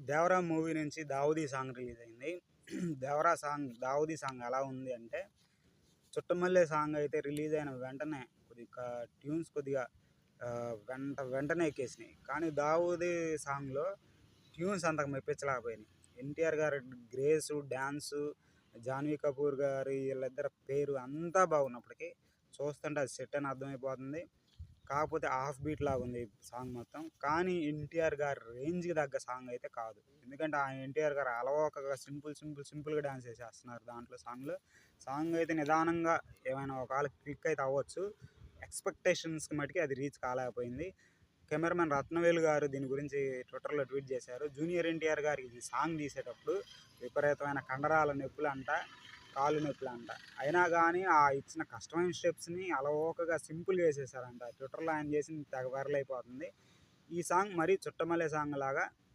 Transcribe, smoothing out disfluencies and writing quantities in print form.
'Devara' movie నుంచి 'Dawoodi' song release అయింది. 'Dawoodi' song ఎలా ఉంది అంటే, 'చుట్టమల్లె' సాంగ్ అయితే రిలీజ్ అయిన వెంటనే ట్యూన్స్ కొద్దిగా వెంటనే ఎక్కేసినాయి. కానీ 'దావూదీ' సాంగ్‌లో ట్యూన్స్ అంతగా మెప్పించలేకపోయినాయి. ఎన్టీఆర్ గారి గ్రేసు, డాన్సు, జాన్వీ కపూర్ గారి వీళ్ళిద్దరి పేరు అంతా బాగున్నప్పటికీ చూస్తుంటే అది సెట్ అని అర్థమైపోతుంది. కాకపోతే హాఫ్ బీట్ లాగా ఉంది సాంగ్ మొత్తం. కానీ ఎన్టీఆర్ గారి రేంజ్‌కి తగ్గ సాంగ్ అయితే కాదు. ఎందుకంటే ఆ ఎన్టీఆర్ గారు అలవోకగా సింపుల్‌గా డాన్స్ చేసేస్తున్నారు దాంట్లో సాంగ్‌లో. సాంగ్ అయితే నిదానంగా ఏమైనా ఒకవేళ క్లిక్ అయితే అవ్వచ్చు. ఎక్స్‌పెక్టేషన్స్‌కి మటికి అది రీచ్ కాలేకపోయింది. కెమెరామెన్ రత్నవేలు గారు దీని గురించి ట్విట్టర్‌లో ట్వీట్ చేశారు. జూనియర్ ఎన్టీఆర్ గారు ఈ సాంగ్ తీసేటప్పుడు విపరీతమైన కండరాల నొప్పులంట, కాళ్ళు నొప్పులంట. అయినా గానీ ఆ ఇచ్చిన కష్టమైన స్టెప్స్‌ని అలవోకగా సింపుల్‌గా ఏసేశారంట. ట్విట్టర్‌లో ఆయన చేసింది తెగ వైరల్ అయిపోతుంది. ఈ సాంగ్ మరీ 'చుట్టమల్లె' సాంగ్ లాగా